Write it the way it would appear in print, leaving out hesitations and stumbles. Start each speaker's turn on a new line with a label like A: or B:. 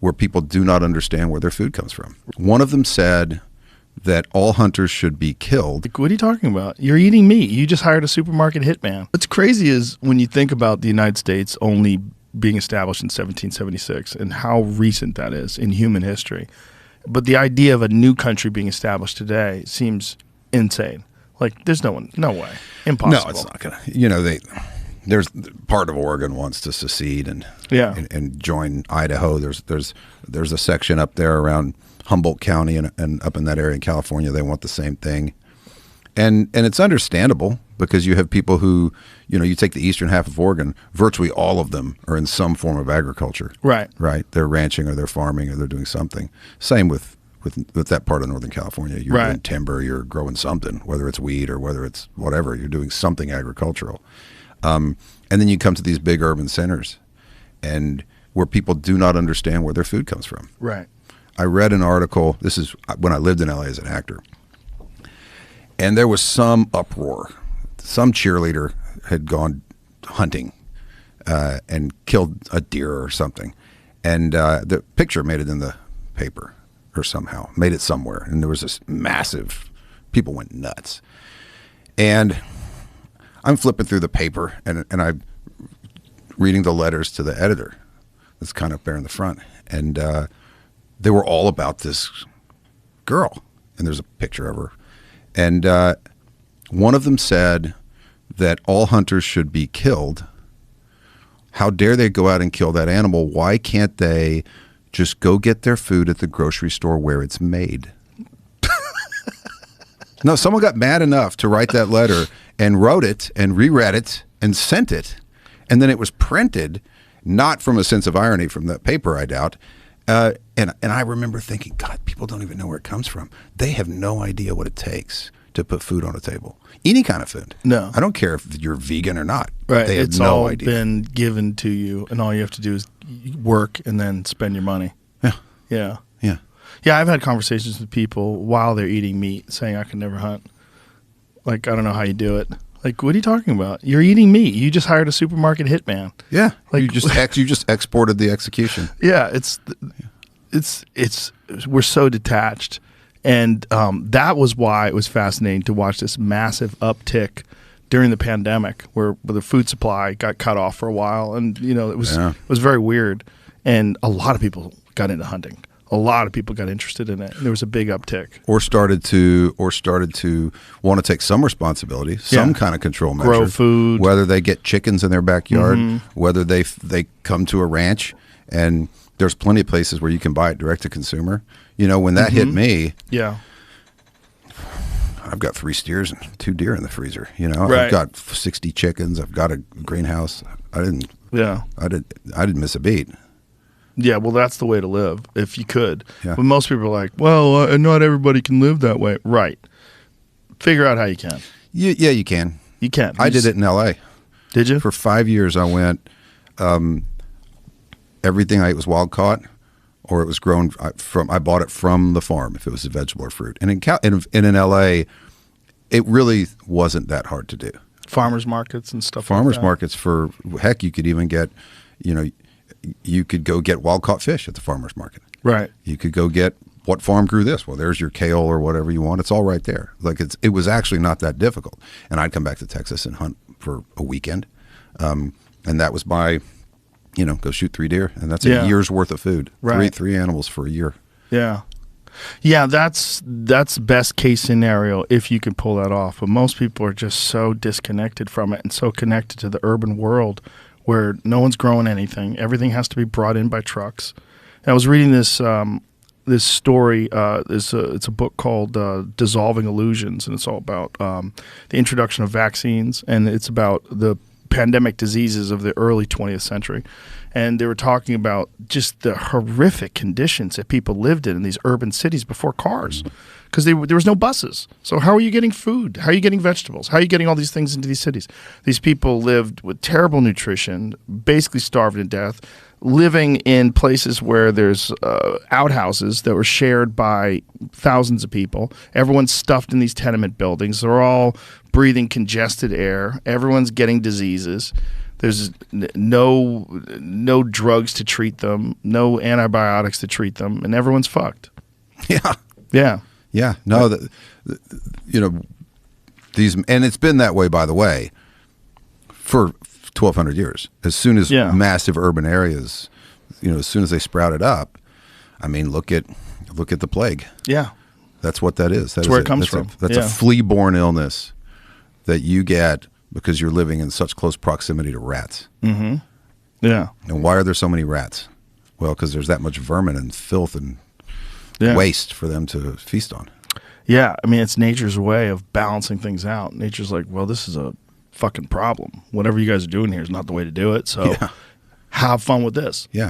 A: where people do not understand where their food comes from. One of them said that all hunters should be killed.
B: Like, what are you talking about? You're eating meat. You just hired a supermarket hitman. What's crazy is when you think about the United States only being established in 1776 and how recent that is in human history. But the idea of a new country being established today seems insane. Like, there's no way. Impossible.
A: No, it's not going to. There's part of Oregon wants to secede and join Idaho. There's a section up there around Humboldt County and up in that area in California. They want the same thing, and it's understandable because you have people who, you take the eastern half of Oregon. Virtually all of them are in some form of agriculture.
B: Right.
A: They're ranching or they're farming or they're doing something. Same with that part of Northern California. You're doing timber. You're growing something, whether it's wheat or whether it's whatever. You're doing something agricultural. And then you come to these big urban centers and where people do not understand where their food comes from.
B: Right.
A: I read an article, this is when I lived in LA as an actor, and there was some uproar. Some cheerleader had gone hunting and killed a deer or something. And the picture made it in the paper or somehow, made it somewhere. And there was this massive, people went nuts. And I'm flipping through the paper and I'm reading the letters to the editor. That's kind of up there in the front. And they were all about this girl. And there's a picture of her. And one of them said that all hunters should be killed. How dare they go out and kill that animal? Why can't they just go get their food at the grocery store where it's made? No, someone got mad enough to write that letter and wrote it and reread it and sent it. And then it was printed, not from a sense of irony from the paper, I doubt. And I remember thinking, God, people don't even know where it comes from. They have no idea what it takes to put food on a table. Any kind of food.
B: No.
A: I don't care if you're vegan or not.
B: Right.
A: They have
B: it's
A: no
B: all
A: idea.
B: been given to you, and all you have to do is work and then spend your money.
A: Yeah.
B: Yeah.
A: Yeah.
B: Yeah, I've had conversations with people while they're eating meat saying I could never hunt. Like, I don't know how you do it. Like, what are you talking about? You're eating meat. You just hired a supermarket hitman.
A: Yeah.
B: Like,
A: you just exported the execution.
B: Yeah, we're so detached. And that was why it was fascinating to watch this massive uptick during the pandemic where the food supply got cut off for a while. And, it was very weird. And a lot of people got into hunting. A lot of people got interested in it. And there was a big uptick. Or started to
A: want to take some responsibility, some kind of control measure.
B: Grow food.
A: Whether they get chickens in their backyard, whether they come to a ranch, and there's plenty of places where you can buy it direct to consumer. When that hit me, I've got 3 steers and 2 deer in the freezer. I've got 60 chickens. I've got a greenhouse. I didn't miss a beat.
B: Yeah, well, that's the way to live, if you could.
A: Yeah.
B: But most people are like, well, not everybody can live that way. Right. Figure out how you can.
A: Yeah, you can.
B: You can.
A: I did it in L.A.
B: Did you?
A: For 5 years, I went, everything I ate was wild caught, or it was grown I bought it from the farm, if it was a vegetable or fruit. And in L.A., it really wasn't that hard to do.
B: Farmers markets and stuff
A: Farmers
B: like that.
A: markets heck, you could even get, you could go get wild caught fish at the farmer's market.
B: Right.
A: You could go get what farm grew this. Well, there's your kale or whatever you want. It's all right there. Like it was actually not that difficult. And I'd come back to Texas and hunt for a weekend. And that was my, go shoot 3 deer. And that's a year's worth of food.
B: Right.
A: Three animals for a year.
B: Yeah. Yeah, that's best case scenario if you can pull that off. But most people are just so disconnected from it and so connected to the urban world where no one's growing anything. Everything has to be brought in by trucks. And I was reading this story. It's a book called Dissolving Illusions, and it's all about the introduction of vaccines, and it's about the pandemic diseases of the early 20th century. And they were talking about just the horrific conditions that people lived in these urban cities before cars, because there was no buses. So how are you getting food? How are you getting vegetables? How are you getting all these things into these cities? These people lived with terrible nutrition, basically starved to death, living in places where there's outhouses that were shared by thousands of people. Everyone's stuffed in these tenement buildings. They're all breathing congested air. Everyone's getting diseases. There's no drugs to treat them, no antibiotics to treat them, and everyone's fucked.
A: Yeah.
B: Yeah.
A: Yeah. No, these, and it's been that way, by the way, for 1,200 years. As soon as massive urban areas, as soon as they sprouted up, I mean, look at the plague.
B: Yeah.
A: That's what that is.
B: That's where it comes from.
A: That's a flea-borne illness that you get because you're living in such close proximity to rats.
B: Mm-hmm. Yeah.
A: And why are there so many rats? Well, because there's that much vermin and filth and waste for them to feast on.
B: Yeah. I mean, it's nature's way of balancing things out. Nature's like, well, this is a fucking problem. Whatever you guys are doing here is not the way to do it. So have fun with this.
A: Yeah.